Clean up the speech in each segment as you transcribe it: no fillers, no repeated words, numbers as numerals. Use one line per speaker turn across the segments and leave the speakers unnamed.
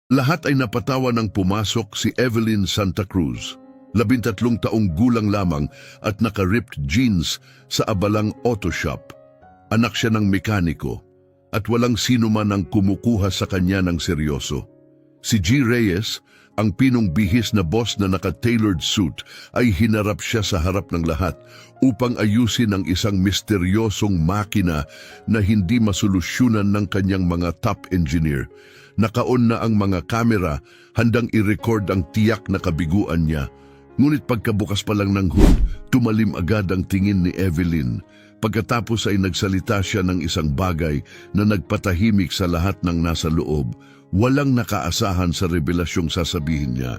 Lahat ay napatawa nang pumasok si Evelyn Santa Cruz, 13 taong gulang lamang at naka-ripped jeans sa abalang auto shop. Anak siya ng mekaniko at walang sino man ang kumukuha sa kanya ng seryoso. Si G. Reyes, ang pinong bihis na boss na naka-tailored suit, ay hinarap siya sa harap ng lahat upang ayusin ang isang misteryosong makina na hindi masolusyunan ng kanyang mga top engineer. Nakaon na ang mga kamera, handang i-record ang tiyak na kabiguan niya. Ngunit pagkabukas pa lang ng hood, tumalim agad ang tingin ni Evelyn. Pagkatapos ay nagsalita siya ng isang bagay na nagpatahimik sa lahat ng nasa loob. Walang nakaasahan sa revelasyong sasabihin niya.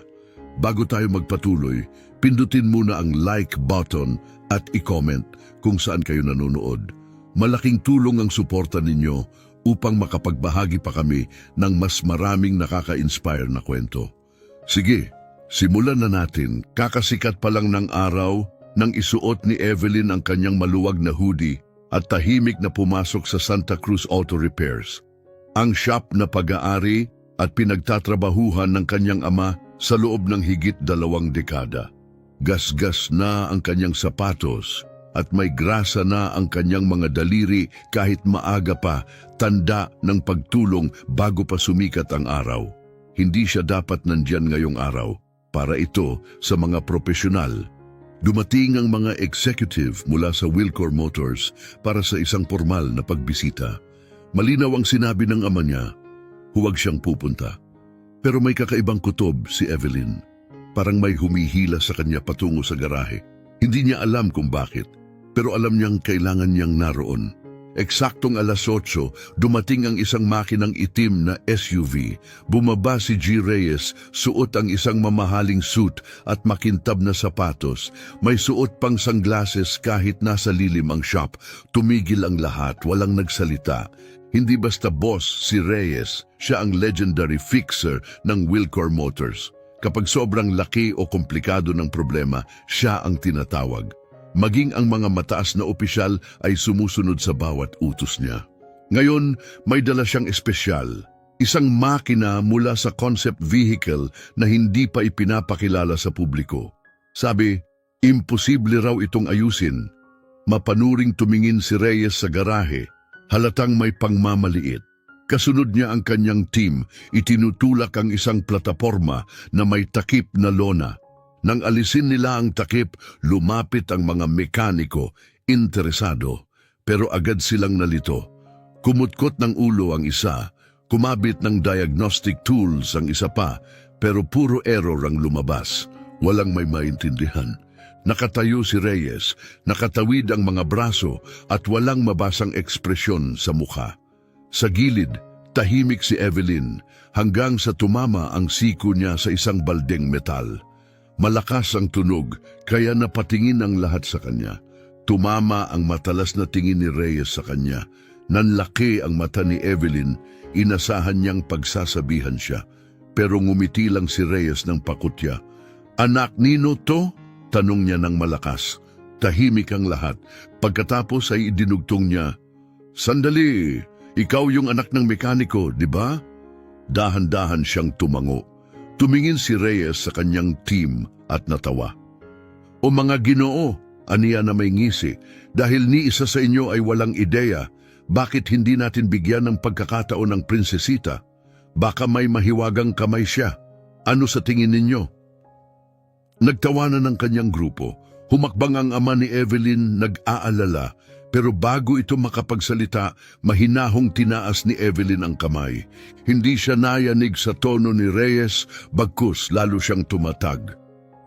Bago tayo magpatuloy, pindutin muna ang like button at i-comment kung saan kayo nanonood. Malaking tulong ang suporta ninyo upang makapagbahagi pa kami ng mas maraming nakaka-inspire na kwento. Sige, simulan na natin. Kakasikat pa lang ng araw nang isuot ni Evelyn ang kanyang maluwag na hoodie at tahimik na pumasok sa Santa Cruz Auto Repairs. Ang shop na pag-aari at pinagtatrabahuhan ng kanyang ama sa loob ng higit 2 dekada. Gasgas na ang kanyang sapatos at may grasa na ang kanyang mga daliri kahit maaga pa, tanda ng pagtulong bago pa sumikat ang araw. Hindi siya dapat nandyan ngayong araw, para ito sa mga profesional. Dumating ang mga executive mula sa Wilcor Motors para sa isang formal na pagbisita. Malinaw ang sinabi ng ama niya, huwag siyang pupunta. Pero may kakaibang kutob si Evelyn. Parang may humihila sa kanya patungo sa garahe. Hindi niya alam kung bakit, pero alam niyang kailangan niyang naroon. Eksaktong 8:00, dumating ang isang makinang itim na SUV. Bumaba si G. Reyes, suot ang isang mamahaling suit at makintab na sapatos. May suot pang sunglasses kahit nasa lilim ang shop. Tumigil ang lahat, walang nagsalita. Hindi basta boss si Reyes, siya ang legendary fixer ng Wilcor Motors. Kapag sobrang laki o komplikado ng problema, siya ang tinatawag. Maging ang mga mataas na opisyal ay sumusunod sa bawat utos niya. Ngayon, may dala siyang espesyal. Isang makina mula sa concept vehicle na hindi pa ipinapakilala sa publiko. Sabi, imposible raw itong ayusin. Mapanuring tumingin si Reyes sa garahe, halatang may pangmamaliit. Kasunod niya ang kanyang team, itinutulak ang isang plataporma na may takip na lona. Nang alisin nila ang takip, lumapit ang mga mekaniko, interesado, pero agad silang nalito. Kumutkot ng ulo ang isa, kumabit ng diagnostic tools ang isa pa, pero puro error ang lumabas. Walang may maintindihan. Nakatayo si Reyes, nakatawid ang mga braso at walang mabasang ekspresyon sa mukha. Sa gilid, tahimik si Evelyn hanggang sa tumama ang siko niya sa isang baldeng metal. Malakas ang tunog, kaya napatingin ang lahat sa kanya. Tumama ang matalas na tingin ni Reyes sa kanya. Nanlaki ang mata ni Evelyn, inasahan niyang pagsasabihan siya. Pero ngumiti lang si Reyes ng pakutya. Anak nino to? Tanong niya ng malakas. Tahimik ang lahat. Pagkatapos ay idinugtong niya, Sandali, ikaw yung anak ng mekaniko, di ba? Dahan-dahan siyang tumango. Tumingin si Reyes sa kanyang team at natawa. O mga Ginoo, aniya na may ngisi, dahil ni isa sa inyo ay walang ideya, bakit hindi natin bigyan ng pagkakataon ng prinsesita? Baka may mahiwagang kamay siya. Ano sa tingin ninyo? Nagtawanan ng kanyang grupo. Humakbang ang ama ni Evelyn, nag-aalala, pero bago ito makapagsalita, mahinahong tinaas ni Evelyn ang kamay. Hindi siya nayanig sa tono ni Reyes, bagkus lalo siyang tumatag.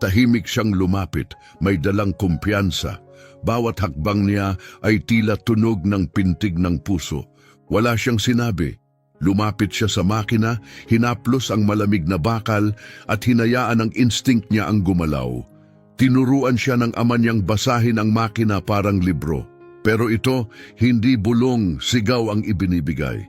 Tahimik siyang lumapit, may dalang kumpiyansa. Bawat hakbang niya ay tila tunog ng pintig ng puso. Wala siyang sinabi. Lumapit siya sa makina, hinaplos ang malamig na bakal at hinayaan ang instinct niya ang gumalaw. Tinuruan siya ng ama niyang basahin ang makina parang libro. Pero ito, hindi bulong, sigaw ang ibinibigay.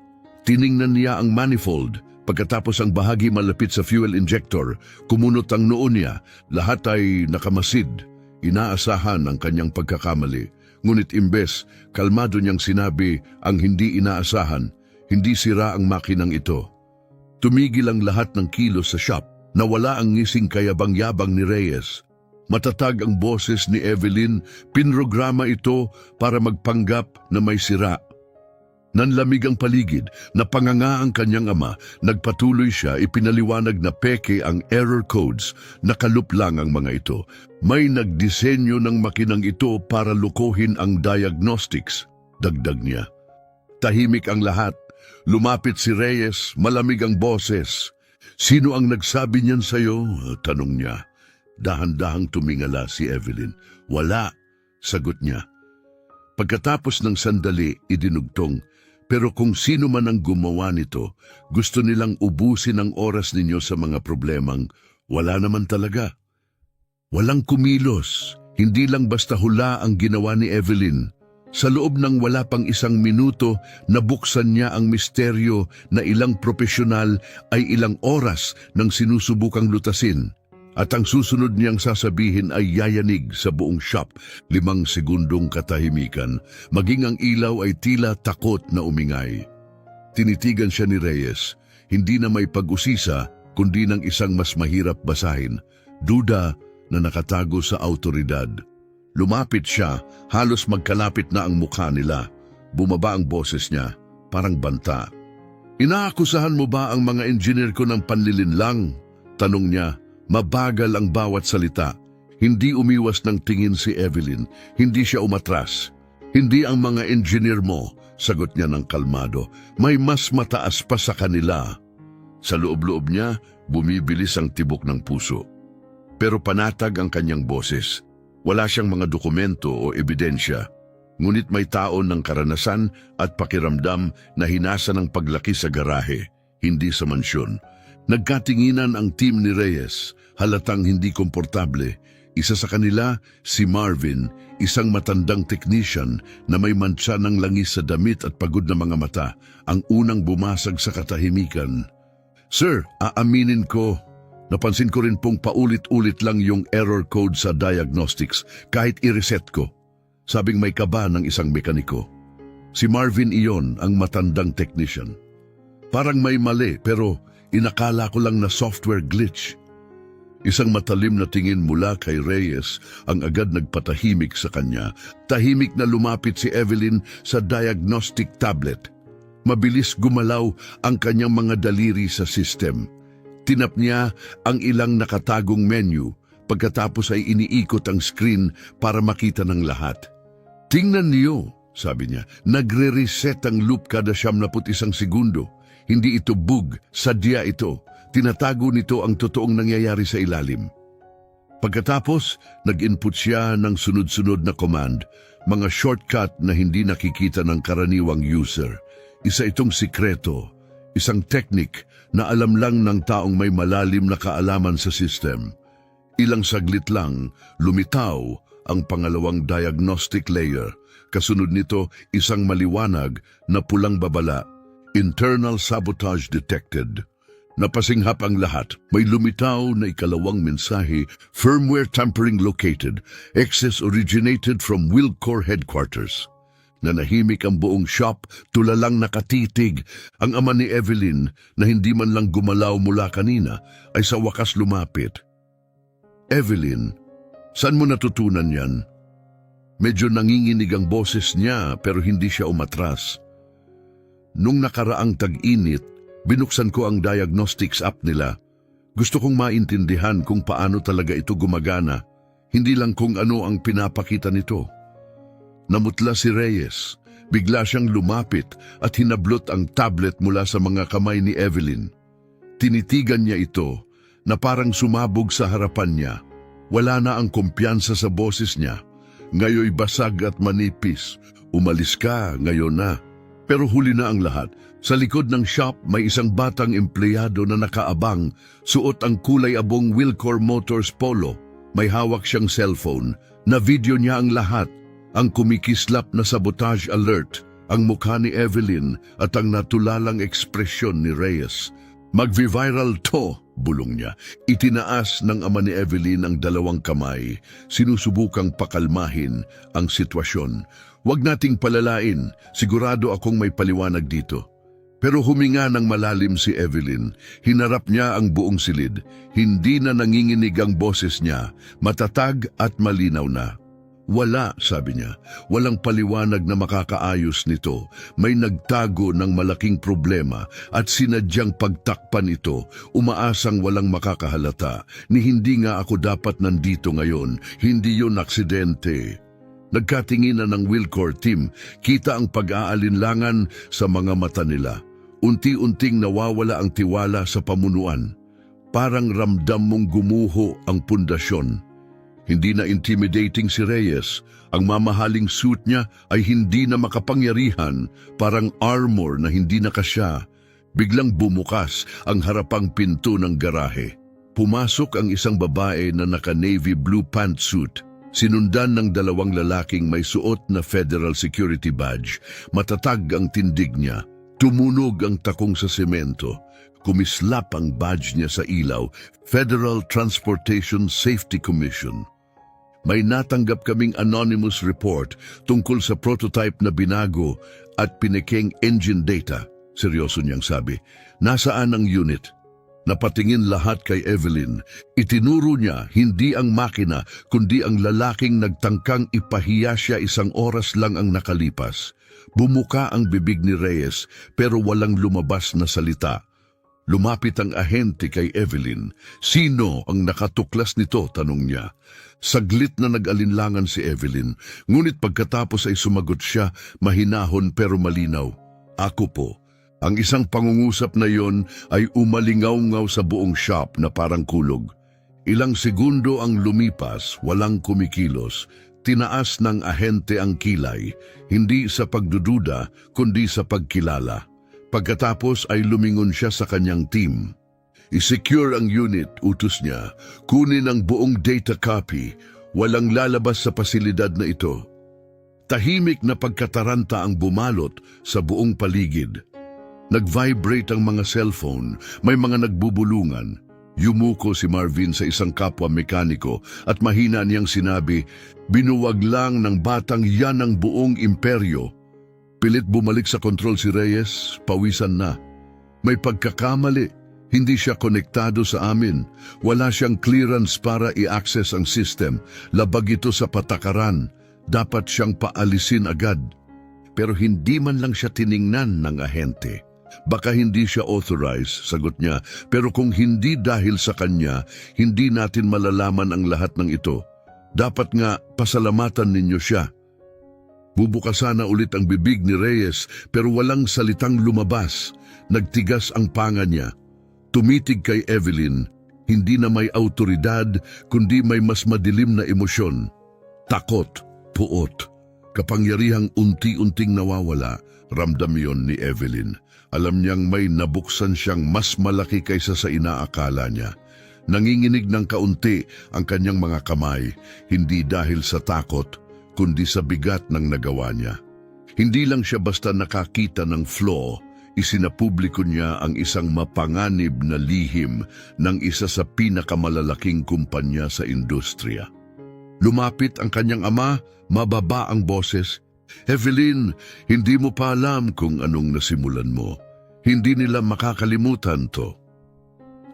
Tiningnan niya ang manifold. Pagkatapos ang bahagi malapit sa fuel injector, kumunot ang noo niya. Lahat ay nakamasid. Inaasahan ang kanyang pagkakamali. Ngunit imbes, kalmado niyang sinabi ang hindi inaasahan, hindi sira ang makinang ito. Tumigil ang lahat ng kilos sa shop. Nawala ang ngising kayabang-yabang ni Reyes. Matatag ang boses ni Evelyn, pinrograma ito para magpanggap na may sira. Nanlamig ang paligid, napanganga ang kanyang ama, nagpatuloy siya, ipinaliwanag na peke ang error codes, nakalup lang ang mga ito. May nagdisenyo ng makinang ito para lukuhin ang diagnostics, dagdag niya. Tahimik ang lahat, lumapit si Reyes, malamig ang boses. Sino ang nagsabi niyan sa'yo? Tanong niya. Dahan-dahang tumingala si Evelyn. Wala, sagot niya. Pagkatapos ng sandali, idinugtong, pero kung sino man ang gumawa nito, gusto nilang ubusin ang oras ninyo sa mga problemang wala naman talaga. Walang kumilos, hindi lang basta hula ang ginawa ni Evelyn. Sa loob ng wala pang isang minuto, nabuksan niya ang misteryo na ilang profesional ay ilang oras nang sinusubukang lutasin. At ang susunod niyang sasabihin ay yayanig sa buong shop, 5 segundong katahimikan, maging ang ilaw ay tila takot na umingay. Tinitigan siya ni Reyes, hindi na may pag-usisa, kundi ng isang mas mahirap basahin, duda na nakatago sa autoridad. Lumapit siya, halos magkalapit na ang mukha nila. Bumaba ang boses niya, parang banta. Inaakusahan mo ba ang mga engineer ko ng panlilinlang? Tanong niya. Mabagal ang bawat salita. Hindi umiwas ng tingin si Evelyn. Hindi siya umatras. Hindi ang mga engineer mo, sagot niya ng kalmado. May mas mataas pa sa kanila. Sa loob-loob niya, bumibilis ang tibok ng puso. Pero panatag ang kanyang boses. Wala siyang mga dokumento o ebidensya. Ngunit may taon ng karanasan at pakiramdam na hinasa ng paglaki sa garahe, hindi sa mansyon. Nagkatinginan ang team ni Reyes, halatang hindi komportable. Isa sa kanila, si Marvin, isang matandang technician na may mantsa ng langis sa damit at pagod na mga mata, ang unang bumasag sa katahimikan. Sir, aaminin ko, napansin ko rin pong paulit-ulit lang yung error code sa diagnostics kahit i-reset ko. Sabing may kaba ng isang mekaniko. Si Marvin iyon ang matandang technician. Parang may mali pero inakala ko lang na software glitch. Isang matalim na tingin mula kay Reyes ang agad nagpatahimik sa kanya. Tahimik na lumapit si Evelyn sa diagnostic tablet. Mabilis gumalaw ang kanyang mga daliri sa system. Tinap niya ang ilang nakatagong menu, pagkatapos ay iniikot ang screen para makita ng lahat. Tingnan niyo, sabi niya, nagre-reset ang loop kada 71 segundo. Hindi ito bug, sadya ito. Tinatago nito ang totoong nangyayari sa ilalim. Pagkatapos, nag-input siya ng sunod-sunod na command, mga shortcut na hindi nakikita ng karaniwang user. Isa itong sikreto, isang technique na alam lang ng taong may malalim na kaalaman sa system. Ilang saglit lang, lumitaw ang pangalawang diagnostic layer. Kasunod nito, isang maliwanag na pulang babala. Internal sabotage detected. Napasinghap ang lahat. May lumitaw na ikalawang mensahe, firmware tampering located, access originated from Wilcor headquarters. Nanahimik ang buong shop, tulalang nakatitig. Ang ama ni Evelyn, na hindi man lang gumalaw mula kanina, ay sa wakas lumapit. Evelyn, saan mo natutunan yan? Medyo nanginginig ang boses niya pero hindi siya umatras. Nung nakaraang tag-init, binuksan ko ang diagnostics app nila. Gusto kong maintindihan kung paano talaga ito gumagana, hindi lang kung ano ang pinapakita nito. Namutla si Reyes. Bigla siyang lumapit at hinablot ang tablet mula sa mga kamay ni Evelyn. Tinitigan niya ito na parang sumabog sa harapan niya. Wala na ang kumpiyansa sa boses niya. Ngayoy basag at manipis. Umalis ka, ngayon na. Pero huli na ang lahat. Sa likod ng shop may isang batang empleyado na nakaabang, suot ang kulay abong Wilcor Motors Polo. May hawak siyang cellphone. Na-video niya ang lahat. Ang kumikislap na sabotage alert, ang mukha ni Evelyn at ang natulalang ekspresyon ni Reyes. Magvi-viral to, bulong niya. Itinaas ng ama ni Evelyn ang 2 kamay, sinusubukang pakalmahin ang sitwasyon. Huwag nating palalain, sigurado akong may paliwanag dito. Pero huminga ng malalim si Evelyn. Hinarap niya ang buong silid. Hindi na nanginginig ang boses niya. Matatag at malinaw na. Wala, sabi niya. Walang paliwanag na makakaayos nito. May nagtago ng malaking problema at sinadyang pagtakpan ito. Umaasang walang makakahalata. Ni hindi nga ako dapat nandito ngayon. Hindi yun aksidente. Nagkatinginan ng Wilcor team. Kita ang pag-aalinlangan sa mga mata nila. Unti-unting nawawala ang tiwala sa pamunuan. Parang ramdam mong gumuho ang pundasyon. Hindi na intimidating si Reyes. Ang mamahaling suit niya ay hindi na makapangyarihan, parang armor na hindi nakasya. Biglang bumukas ang harapang pinto ng garahe. Pumasok ang isang babae na naka-navy blue pantsuit. Sinundan ng dalawang lalaking may suot na federal security badge. Matatag ang tindig niya. Tumunog ang takong sa semento. Kumislap ang badge niya sa ilaw, Federal Transportation Safety Commission. May natanggap kaming anonymous report tungkol sa prototype na binago at pinekeng engine data. Seryoso niyang sabi. Nasaan ang unit? Napatingin lahat kay Evelyn. Itinuro niya hindi ang makina kundi ang lalaking nagtangkang ipahiya siya 1 oras lang ang nakalipas. Bumuka ang bibig ni Reyes pero walang lumabas na salita. Lumapit ang ahente kay Evelyn. Sino ang nakatuklas nito? Tanong niya. Saglit na nag-alinlangan si Evelyn, ngunit pagkatapos ay sumagot siya, mahinahon pero malinaw. Ako po. Ang isang pangungusap na yon ay umalingaw-ngaw sa buong shop na parang kulog. Ilang segundo ang lumipas, walang kumikilos. Tinaas ng ahente ang kilay, hindi sa pagdududa kundi sa pagkilala. Pagkatapos ay lumingon siya sa kanyang team. I-secure ang unit, utos niya. Kunin ang buong data copy. Walang lalabas sa pasilidad na ito. Tahimik na pagkataranta ang bumalot sa buong paligid. Nag-vibrate ang mga cellphone, may mga nagbubulungan. Yumuko si Marvin sa isang kapwa mekaniko at mahina niyang sinabi, binuwag lang ng batang yan ang buong imperyo. Pilit bumalik sa kontrol si Reyes, pawisan na. May pagkakamali. Hindi siya konektado sa amin. Wala siyang clearance para i-access ang system. Labag ito sa patakaran. Dapat siyang paalisin agad. Pero hindi man lang siya tiningnan ng ahente. Baka hindi siya authorized, sagot niya. Pero kung hindi dahil sa kanya, hindi natin malalaman ang lahat ng ito. Dapat nga pasalamatan ninyo siya. Bubukasan na ulit ang bibig ni Reyes pero walang salitang lumabas. Nagtigas ang panga niya. Tumitig kay Evelyn, hindi na may autoridad kundi may mas madilim na emosyon. Takot, puot, kapangyarihang unti-unting nawawala, ramdam yon ni Evelyn. Alam niyang may nabuksan siyang mas malaki kaysa sa inaakala niya. Nanginginig ng kaunti ang kanyang mga kamay, hindi dahil sa takot, kundi sa bigat ng nagawa niya. Hindi lang siya basta nakakita ng flaw, isinapubliko niya ang isang mapanganib na lihim ng isa sa pinakamalalaking kumpanya sa industriya. Lumapit ang kanyang ama, mababa ang boses. Evelyn, hindi mo pa alam kung anong nasimulan mo. Hindi nila makakalimutan to.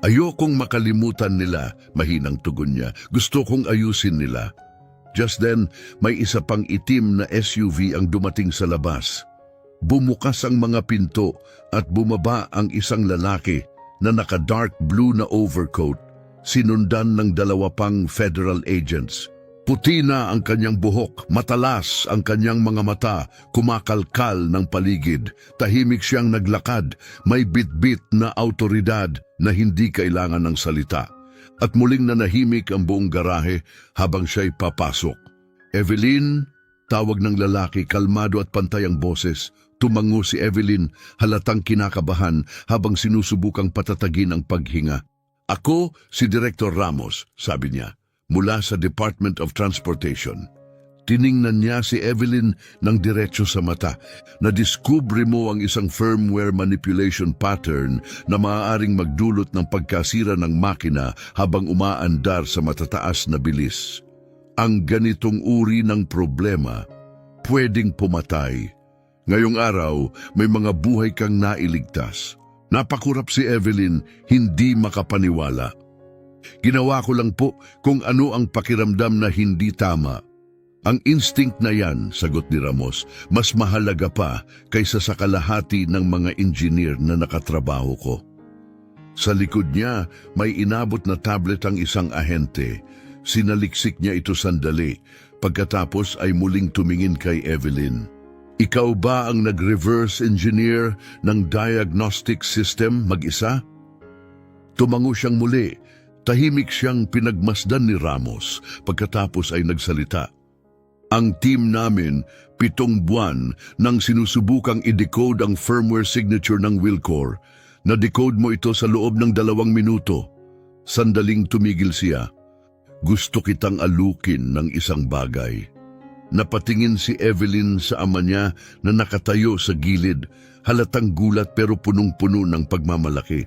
Ayokong makalimutan nila, mahinang tugon niya. Gusto kong ayusin nila. Just then, may isa pang itim na SUV ang dumating sa labas. Bumukas ang mga pinto at bumaba ang isang lalaki na naka-dark blue na overcoat, sinundan ng 2 pang federal agents. Puti na ang kanyang buhok, matalas ang kanyang mga mata, kumakalkal ng paligid. Tahimik siyang naglakad, may bitbit na autoridad na hindi kailangan ng salita. At muling nanahimik ang buong garahe habang siya'y papasok. Evelyn, tawag ng lalaki, kalmado at pantay ang boses. Tumango si Evelyn, halatang kinakabahan habang sinusubukang patatagin ang paghinga. Ako si Director Ramos, sabi niya, mula sa Department of Transportation. Tiningnan niya si Evelyn ng diretso sa mata. Nadiskubre mo ang isang firmware manipulation pattern na maaaring magdulot ng pagkasira ng makina habang umaandar sa matataas na bilis. Ang ganitong uri ng problema, pwedeng pumatay. Ngayong araw, may mga buhay kang nailigtas. Napakurap si Evelyn, hindi makapaniwala. Ginawa ko lang po kung ano ang pakiramdam na hindi tama. Ang instinct na yan, sagot ni Ramos, mas mahalaga pa kaysa sa kalahati ng mga engineer na nakatrabaho ko. Sa likod niya, may inabot na tablet ang isang ahente. Sinaliksik niya ito sandali, pagkatapos ay muling tumingin kay Evelyn. Ikaw ba ang nag-reverse engineer ng diagnostic system mag-isa? Tumango siyang muli. Tahimik siyang pinagmasdan ni Ramos, pagkatapos ay nagsalita. Ang team namin, 7 buwan nang sinusubukang i-decode ang firmware signature ng Wilcor. Na-decode mo ito sa loob ng 2 minuto. Sandaling tumigil siya. Gusto kitang alukin ng isang bagay. Napatingin si Evelyn sa ama niya na nakatayo sa gilid, halatang gulat pero punong-puno ng pagmamalaki.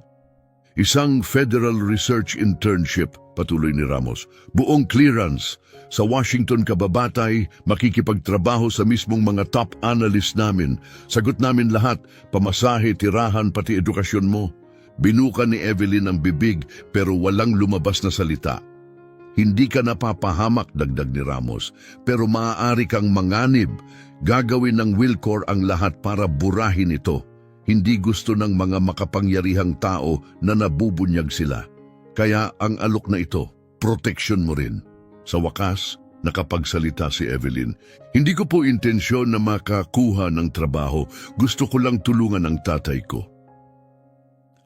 Isang Federal Research Internship, patuloy ni Ramos. Buong clearance. Sa Washington kababatay, makikipagtrabaho sa mismong mga top analyst namin. Sagot namin lahat, pamasahe, tirahan, pati edukasyon mo. Binuka ni Evelyn ang bibig pero walang lumabas na salita. Hindi ka napapahamak, dagdag ni Ramos, pero maaari kang manganib. Gagawin ng Wilcor ang lahat para burahin ito. Hindi gusto ng mga makapangyarihang tao na nabubunyag sila. Kaya ang alok na ito, proteksyon mo rin. Sa wakas, nakapagsalita si Evelyn. Hindi ko po intensyon na makakuha ng trabaho. Gusto ko lang tulungan ang tatay ko.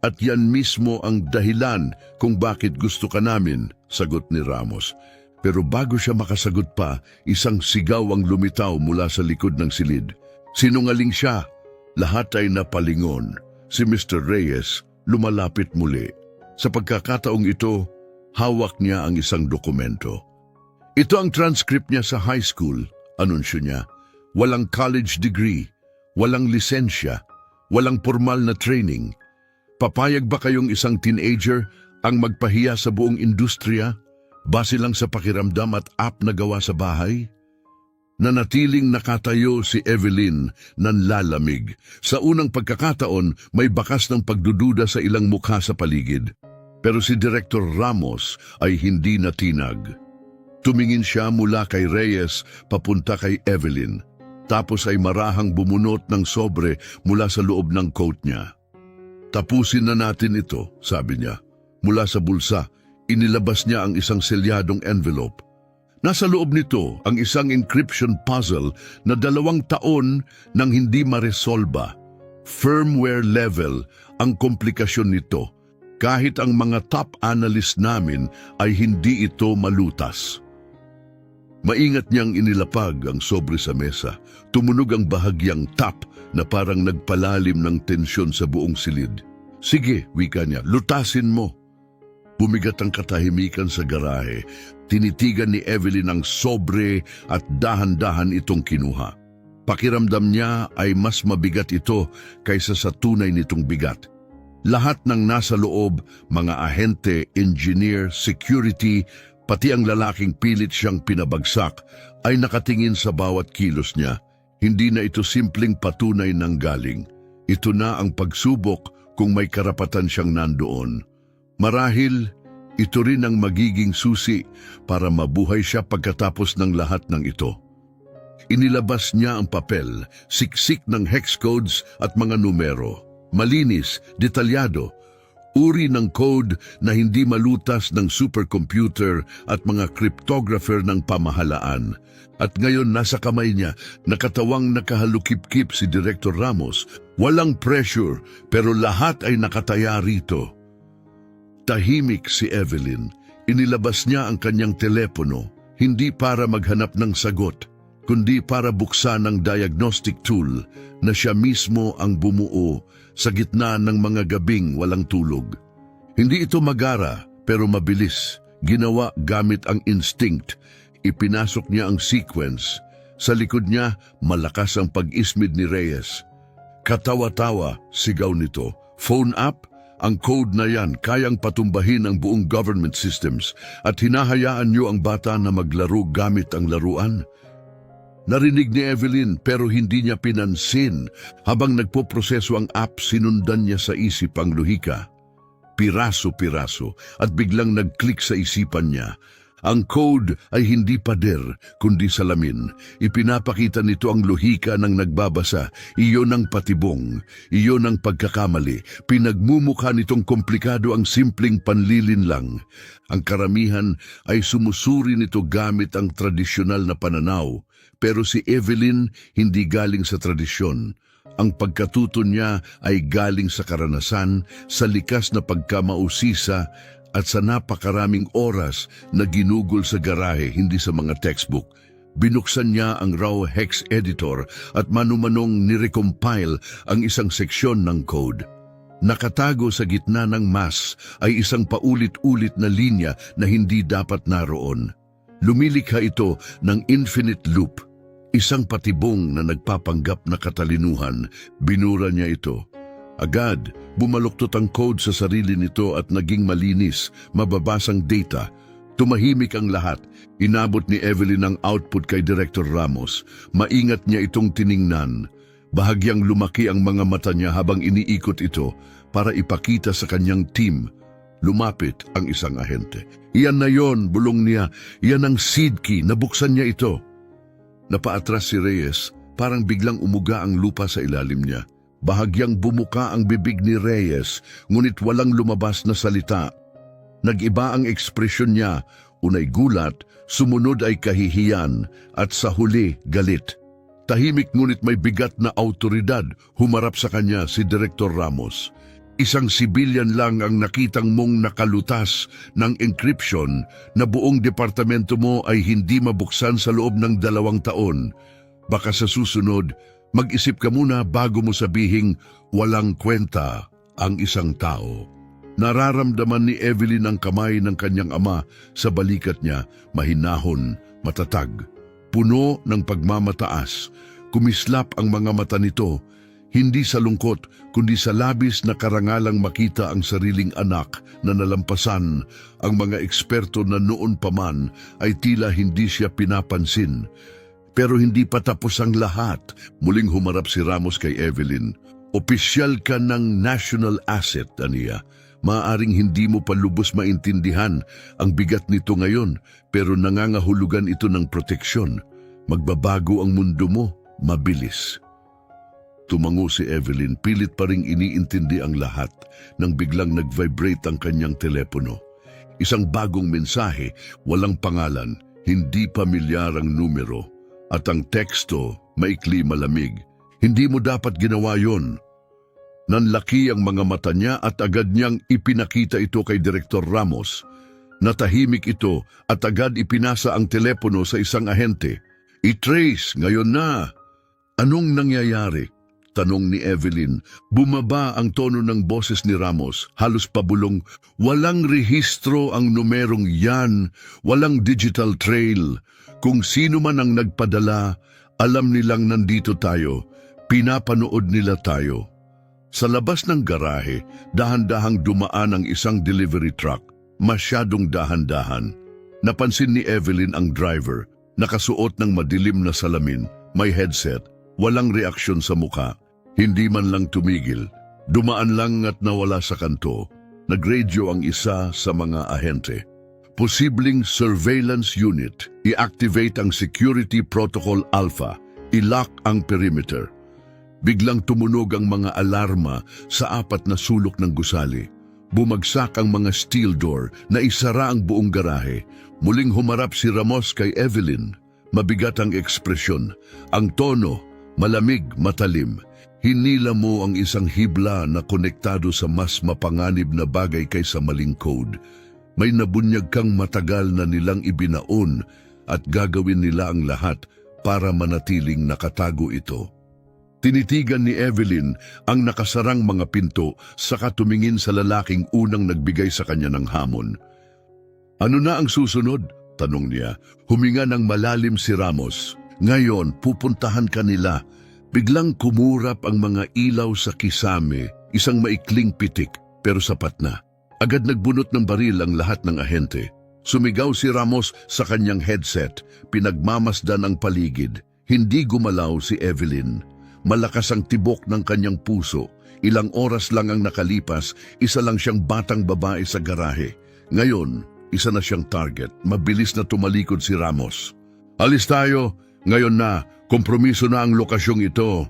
At yan mismo ang dahilan kung bakit gusto ka namin, sagot ni Ramos. Pero bago siya makasagot pa, isang sigaw ang lumitaw mula sa likod ng silid. Sinungaling siya. Lahat ay napalingon. Si Mr. Reyes lumalapit muli. Sa pagkakataong ito, hawak niya ang isang dokumento. Ito ang transcript niya sa high school, anunsyo niya. Walang college degree, walang lisensya, walang formal na training. Papayag ba kayong isang teenager ang magpahiya sa buong industriya? Base lang sa pakiramdam at app na gawa sa bahay? Nanatiling nakatayo si Evelyn nanlalamig. Sa unang pagkakataon, may bakas ng pagdududa sa ilang mukha sa paligid. Pero si Director Ramos ay hindi natinag. Tumingin siya mula kay Reyes papunta kay Evelyn. Tapos ay marahang bumunot ng sobre mula sa loob ng coat niya. Tapusin na natin ito, sabi niya. Mula sa bulsa, inilabas niya ang isang selyadong envelope. Nasa loob nito ang isang encryption puzzle na 2 taon nang hindi maresolba. Firmware level ang komplikasyon nito. Kahit ang mga top analyst namin ay hindi ito malutas. Maingat niyang inilapag ang sobre sa mesa. Tumunog ang bahagyang tap na parang nagpalalim ng tensyon sa buong silid. Sige, wika niya, lutasin mo. Bumigat ang katahimikan sa garahe. Tinitigan ni Evelyn ang sobre at dahan-dahan itong kinuha. Pakiramdam niya ay mas mabigat ito kaysa sa tunay nitong bigat. Lahat ng nasa loob, mga ahente, engineer, security, pati ang lalaking pilit siyang pinabagsak, ay nakatingin sa bawat kilos niya. Hindi na ito simpleng patunay ng galing. Ito na ang pagsubok kung may karapatan siyang nandoon. Marahil, ito rin ang magiging susi para mabuhay siya pagkatapos ng lahat ng ito. Inilabas niya ang papel, siksik ng hex codes at mga numero. Malinis, detalyado, uri ng code na hindi malutas ng supercomputer at mga cryptographer ng pamahalaan. At ngayon nasa kamay niya, nakatawang nakahalukip-kip si Director Ramos. Walang pressure, pero lahat ay nakataya rito. Tahimik si Evelyn. Inilabas niya ang kanyang telepono, hindi para maghanap ng sagot, kundi para buksan ang diagnostic tool na siya mismo ang bumuo sa gitna ng mga gabing walang tulog. Hindi ito magara, pero mabilis. Ginawa gamit ang instinct. Ipinasok niya ang sequence. Sa likod niya, malakas ang pag-ismid ni Reyes. Katawa-tawa, sigaw nito. Phone app? Ang code na yan kayang patumbahin ang buong government systems at hinahayaan niyo ang bata na maglaro gamit ang laruan. Narinig ni Evelyn pero hindi niya pinansin. Habang nagpoproseso ang app, sinundan niya sa isip ang lohika. Piraso-piraso at biglang nag-click sa isipan niya. Ang code ay hindi pader kundi salamin. Ipinapakita nito ang lohika ng nagbabasa. Iyon ang patibong. Iyon ang pagkakamali. Pinagmumukha nitong komplikado ang simpleng panlilin lang. Ang karamihan ay sumusuri nito gamit ang tradisyonal na pananaw. Pero si Evelyn hindi galing sa tradisyon. Ang pagkatuto niya ay galing sa karanasan, sa likas na pagkamausisa, at sa napakaraming oras na ginugol sa garahe, hindi sa mga textbook. Binuksan niya ang raw hex editor at manumanong nirecompile ang isang seksyon ng code. Nakatago sa gitna ng mass ay isang paulit-ulit na linya na hindi dapat naroon. Lumilikha ito ng infinite loop, isang patibong na nagpapanggap na katalinuhan. Binura niya ito. Agad, bumaluktot ang code sa sarili nito at naging malinis, mababasang data. Tumahimik ang lahat. Inabot ni Evelyn ang output kay Director Ramos. Maingat niya itong tiningnan. Bahagyang lumaki ang mga mata niya habang iniikot ito para ipakita sa kanyang team. Lumapit ang isang ahente. Iyan na yon, bulong niya. Iyan ang seed key, nabuksan niya ito. Napaatras si Reyes, parang biglang umuga ang lupa sa ilalim niya. Bahagyang bumuka ang bibig ni Reyes, ngunit walang lumabas na salita. Nag-iba ang ekspresyon niya, unay gulat, sumunod ay kahihiyan, at sa huli, galit. Tahimik ngunit may bigat na autoridad, humarap sa kanya si Director Ramos. Isang sibilyan lang ang nakitang mong nakalutas ng encryption na buong departamento mo ay hindi mabuksan sa loob ng 2 taon. Baka sa susunod, mag-isip ka muna bago mo sabihing walang kwenta ang isang tao. Nararamdaman ni Evelyn ang kamay ng kanyang ama sa balikat niya, mahinahon, matatag. Puno ng pagmamataas, kumislap ang mga mata nito, hindi sa lungkot kundi sa labis na karangalang makita ang sariling anak na nalampasan. Ang mga eksperto na noon pa man ay tila hindi siya pinapansin. Pero hindi pa tapos ang lahat. Muling humarap si Ramos kay Evelyn. Opisyal ka ng national asset, aniya. Maaaring hindi mo pa lubos maintindihan ang bigat nito ngayon, pero nangangahulugan ito ng proteksyon. Magbabago ang mundo mo, mabilis. Tumango si Evelyn, pilit pa ring iniintindi ang lahat nang biglang nag-vibrate ang kanyang telepono. Isang bagong mensahe, walang pangalan, hindi pamilyar ang numero. At ang teksto, maikli malamig. Hindi mo dapat ginawa yon. Nanlaki ang mga mata niya at agad niyang ipinakita ito kay Director Ramos. Natahimik ito at agad ipinasa ang telepono sa isang ahente. I-trace, ngayon na. Anong nangyayari? Tanong ni Evelyn. Bumaba ang tono ng boses ni Ramos, halos pabulong. Walang rehistro ang numerong yan, walang digital trail. Kung sino man ang nagpadala, alam nilang nandito tayo, pinapanood nila tayo. Sa labas ng garahe, dahan-dahang dumaan ang isang delivery truck, masyadong dahan-dahan. Napansin ni Evelyn ang driver, nakasuot ng madilim na salamin, may headset, walang reaksyon sa mukha. Hindi man lang tumigil, dumaan lang at nawala sa kanto. Nag-radio ang isa sa mga ahente. Posibleng surveillance unit, i-activate ang Security Protocol Alpha, i-lock ang perimeter. Biglang tumunog ang mga alarma sa 4 na sulok ng gusali. Bumagsak ang mga steel door na isara ang buong garahe. Muling humarap si Ramos kay Evelyn. Mabigat ang ekspresyon, ang tono, malamig, matalim. Hinila mo ang isang hibla na konektado sa mas mapanganib na bagay kaysa maling code. May nabunyag kang matagal na nilang ibinaon at gagawin nila ang lahat para manatiling nakatago ito. Tinitigan ni Evelyn ang nakasarang mga pinto saka tumingin sa lalaking unang nagbigay sa kanya ng hamon. Ano na ang susunod? Tanong niya. Huminga ng malalim si Ramos. Ngayon, pupuntahan ka nila. Biglang kumurap ang mga ilaw sa kisame, isang maikling pitik, pero sapat na. Agad nagbunot ng baril ang lahat ng ahente. Sumigaw si Ramos sa kanyang headset, pinagmamasdan ang paligid. Hindi gumalaw si Evelyn. Malakas ang tibok ng kanyang puso. Ilang oras lang ang nakalipas, isa lang siyang batang babae sa garahe. Ngayon, isa na siyang target. Mabilis na tumalikod si Ramos. Alis tayo. Ngayon na, kompromiso na ang lokasyong ito.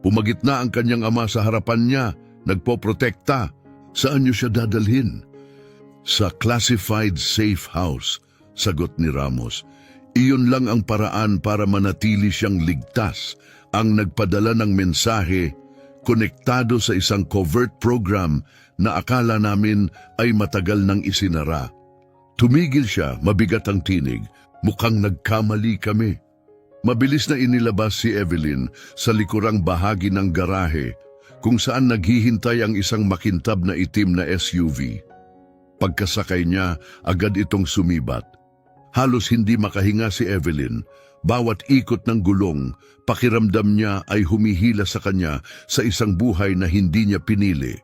Pumagit na ang kanyang ama sa harapan niya. Nagpoprotekta. Saan niyo siya dadalhin? Sa classified safe house, sagot ni Ramos. Iyon lang ang paraan para manatili siyang ligtas. Ang nagpadala ng mensahe, konektado sa isang covert program na akala namin ay matagal nang isinara. Tumigil siya, mabigat ang tinig. Mukhang nagkamali kami. Mabilis na inilabas si Evelyn sa likurang bahagi ng garahe kung saan naghihintay ang isang makintab na itim na SUV. Pagkasakay niya, agad itong sumibat. Halos hindi makahinga si Evelyn. Bawat ikot ng gulong, pakiramdam niya ay humihila sa kanya sa isang buhay na hindi niya pinili.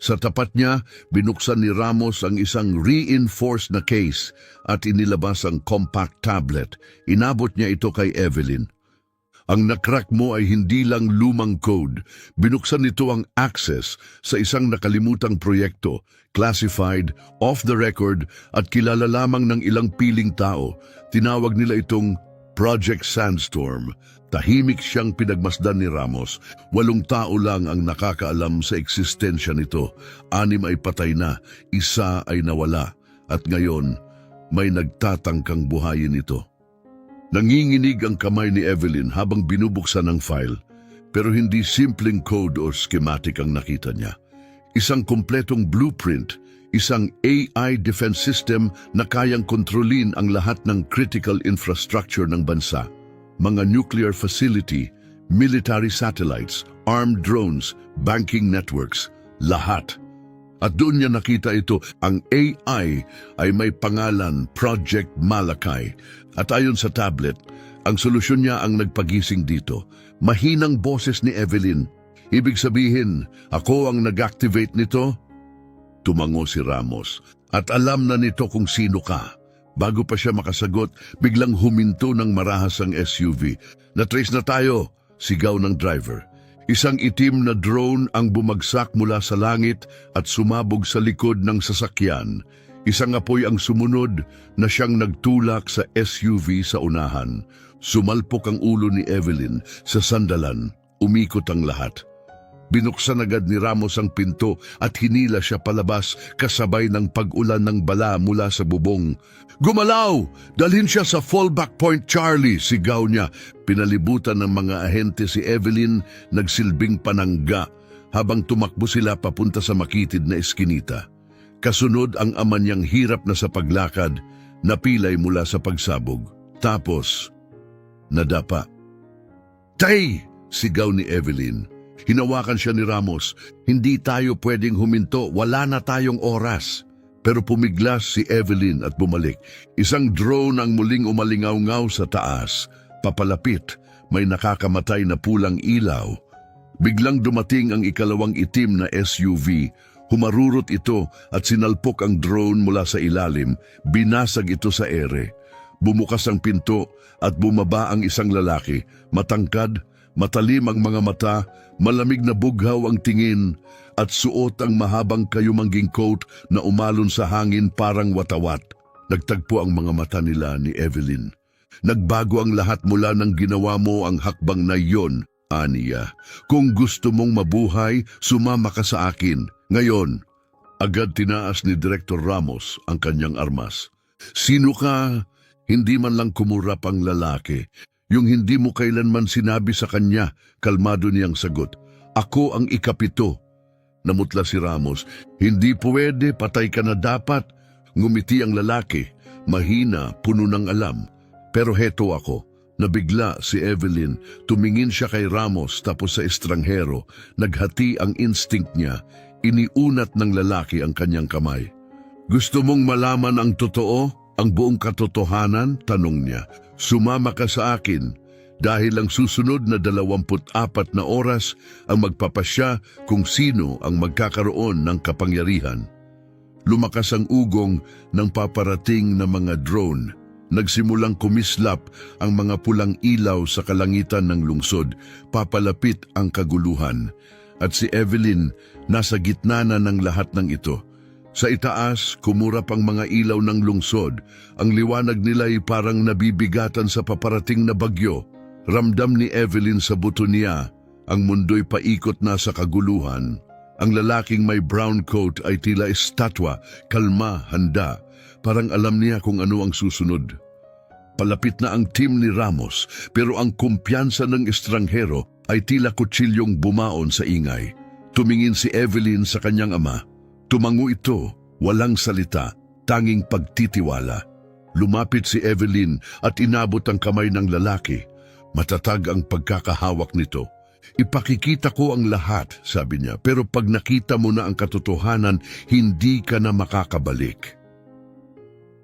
Sa tapat niya, binuksan ni Ramos ang isang reinforced na case at inilabas ang compact tablet. Inabot niya ito kay Evelyn. Ang nakrack mo ay hindi lang lumang code. Binuksan nito ang access sa isang nakalimutang proyekto, classified, off the record at kilala lamang ng ilang piling tao. Tinawag nila itong Project Sandstorm. Tahimik siyang pinagmasdan ni Ramos. 8 tao lang ang nakakaalam sa eksistensya nito. 6 ay patay na, 1 ay nawala. At ngayon, may nagtatangkang buhayin ito. Nanginginig ang kamay ni Evelyn habang binubuksan ang file. Pero hindi simpleng code o schematic ang nakita niya. Isang kumpletong blueprint, isang AI defense system na kayang kontrolin ang lahat ng critical infrastructure ng bansa. Mga nuclear facility, military satellites, armed drones, banking networks, lahat. At doon niya nakita ito, ang AI ay may pangalan Project Malakay. At ayon sa tablet, ang solusyon niya ang nagpagising dito. Mahinang boses ni Evelyn. Ibig sabihin, ako ang nag-activate nito? Tumango si Ramos. At alam na nito kung sino ka. Bago pa siya makasagot, biglang huminto ng marahas ang SUV. "Na-trace na tayo," sigaw ng driver. Isang itim na drone ang bumagsak mula sa langit at sumabog sa likod ng sasakyan. Isang apoy ang sumunod na siyang nagtulak sa SUV sa unahan. Sumalpok ang ulo ni Evelyn sa sandalan. Umikot ang lahat. Binuksan agad ni Ramos ang pinto at hinila siya palabas kasabay ng pag-ulan ng bala mula sa bubong. "Gumalaw! Dalhin siya sa fallback point, Charlie!" sigaw niya. Pinalibutan ng mga ahente si Evelyn, nagsilbing panangga habang tumakbo sila papunta sa makitid na eskinita. Kasunod ang ama niyang hirap na sa paglakad, napilay mula sa pagsabog. Tapos, nadapa. "Tay!" sigaw ni Evelyn. Hinawakan siya ni Ramos. "Hindi tayo pwedeng huminto, wala na tayong oras." Pero pumiglas si Evelyn at bumalik. Isang drone ang muling umalingaw-ngaw sa taas. Papalapit, may nakakamatay na pulang ilaw. Biglang dumating ang ikalawang itim na SUV. Humarurot ito at sinalpok ang drone mula sa ilalim. Binasag ito sa ere. Bumukas ang pinto at bumaba ang isang lalaki. Matangkad, matalim ang mga mata, malamig na bughaw ang tingin, at suot ang mahabang kayumangging coat na umalon sa hangin parang watawat. Nagtagpo ang mga mata nila ni Evelyn. "Nagbago ang lahat mula nang ginawa mo ang hakbang na iyon, aniya. Kung gusto mong mabuhay, sumama ka sa akin. Ngayon." Agad tinaas ni Director Ramos ang kanyang armas. "Sino ka?" Hindi man lang kumurap ang lalaki. Yung hindi mo kailanman sinabi sa kanya, kalmado niyang sagot. "Ako ang ikapito." Namutla si Ramos. "Hindi pwede, patay ka na dapat." Ngumiti ang lalaki, mahina, puno ng alam. "Pero heto ako." Nabigla si Evelyn. Tumingin siya kay Ramos tapos sa estranghero. Naghati ang instinct niya. Iniunat ng lalaki ang kanyang kamay. "Gusto mong malaman ang totoo? Ang buong katotohanan?" tanong niya. "Sumama ka sa akin dahil ang susunod na 24 na oras ang magpapasya kung sino ang magkakaroon ng kapangyarihan." Lumakas ang ugong ng paparating na mga drone. Nagsimulang kumislap ang mga pulang ilaw sa kalangitan ng lungsod, papalapit ang kaguluhan. At si Evelyn nasa gitna na ng lahat ng ito. Sa itaas, kumurap ang mga ilaw ng lungsod. Ang liwanag nila ay parang nabibigatan sa paparating na bagyo. Ramdam ni Evelyn sa buto niya, ang mundo'y paikot na sa kaguluhan. Ang lalaking may brown coat ay tila estatwa, kalma, handa. Parang alam niya kung ano ang susunod. Palapit na ang team ni Ramos, pero ang kumpiyansa ng estranghero ay tila kutsilyong bumaon sa ingay. Tumingin si Evelyn sa kanyang ama. Tumango ito, walang salita, tanging pagtitiwala. Lumapit si Evelyn at inabot ang kamay ng lalaki. Matatag ang pagkakahawak nito. Ipakikita ko ang lahat, sabi niya, pero pag nakita mo na ang katotohanan, hindi ka na makakabalik.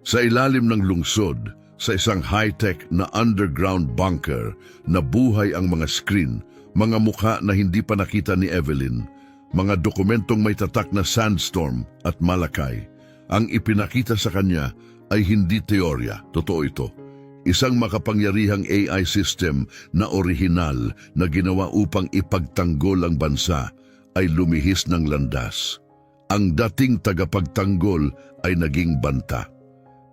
Sa ilalim ng lungsod, sa isang high-tech na underground bunker, nabuhay ang mga screen, mga mukha na hindi pa nakita ni Evelyn, mga dokumentong may tatak na Sandstorm at Malakay. Ang ipinakita sa kanya ay hindi teorya, totoo ito. Isang makapangyarihang AI system na orihinal na ginawa upang ipagtanggol ang bansa ay lumihis ng landas. Ang dating tagapagtanggol ay naging banta.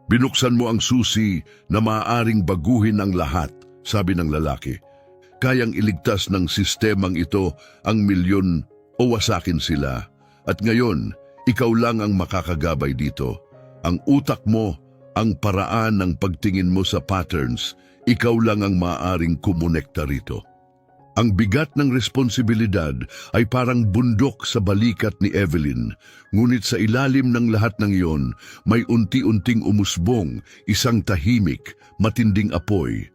Binuksan mo ang susi na maaaring baguhin ang lahat, sabi ng lalaki. Kayang iligtas ng sistemang ito ang milyon o wasakin sila. At ngayon, ikaw lang ang makakagabay dito. Ang utak mo, ang paraan ng pagtingin mo sa patterns, ikaw lang ang maaaring kumonekta rito. Ang bigat ng responsibilidad ay parang bundok sa balikat ni Evelyn, ngunit sa ilalim ng lahat ng iyon, may unti-unting umusbong, isang tahimik, matinding apoy.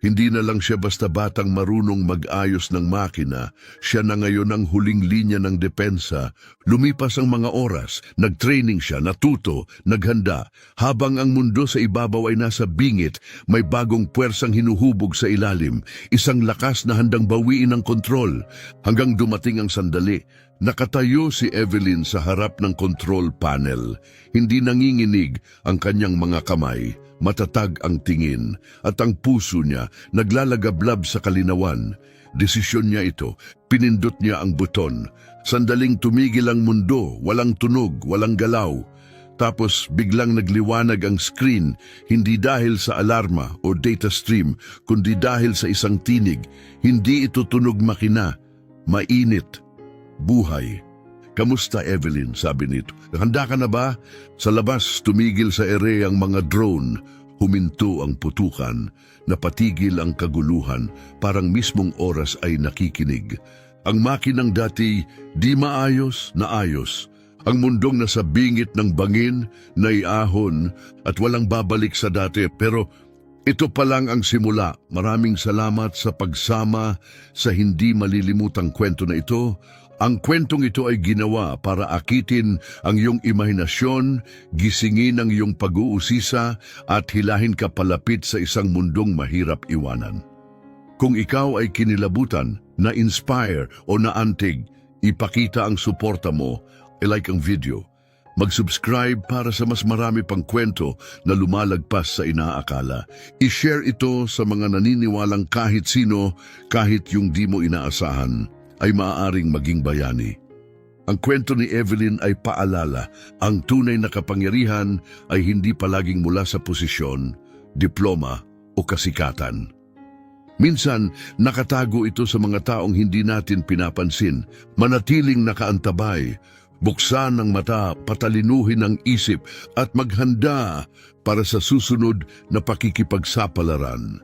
Hindi na lang siya basta batang marunong mag-ayos ng makina, siya na ngayon ang huling linya ng depensa. Lumipas ang mga oras, nag-training siya, natuto, naghanda. Habang ang mundo sa ibabaw ay nasa bingit, may bagong puwersang hinuhubog sa ilalim, isang lakas na handang bawiin ang kontrol. Hanggang dumating ang sandali, nakatayo si Evelyn sa harap ng control panel. Hindi nanginginig ang kanyang mga kamay. Matatag ang tingin at ang puso niya naglalagablab sa kalinawan. Desisyon niya ito, pinindot niya ang buton. Sandaling tumigil ang mundo, walang tunog, walang galaw. Tapos biglang nagliwanag ang screen, hindi dahil sa alarma o data stream, kundi dahil sa isang tinig. Hindi ito tunog makina, mainit, buhay. Kamusta Evelyn, sabi nito. Handa ka na ba? Sa labas, tumigil sa ere ang mga drone. Huminto ang putukan. Napatigil ang kaguluhan. Parang mismong oras ay nakikinig. Ang makinang dati, di maayos na ayos. Ang mundong nasa bingit ng bangin, naiahon at walang babalik sa dati. Pero ito pa lang ang simula. Maraming salamat sa pagsama sa hindi malilimutang kwento na ito. Ang kwentong ito ay ginawa para akitin ang iyong imahinasyon, gisingin ang iyong pag-uusisa at hilahin ka palapit sa isang mundong mahirap iwanan. Kung ikaw ay kinilabutan, na-inspire o naantig, ipakita ang suporta mo, i-like ang video. Mag-subscribe para sa mas marami pang kwento na lumalagpas sa inaakala. I-share ito sa mga naniniwalang kahit sino, kahit yung di mo inaasahan, ay maaaring maging bayani. Ang kwento ni Evelyn ay paalala, ang tunay na kapangyarihan ay hindi palaging mula sa posisyon, diploma o kasikatan. Minsan, nakatago ito sa mga taong hindi natin pinapansin, manatiling nakaantabay, buksan ang mata, patalinuhin ang isip at maghanda para sa susunod na pakikipagsapalaran.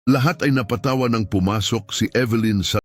Lahat ay napatawa nang pumasok si Evelyn sa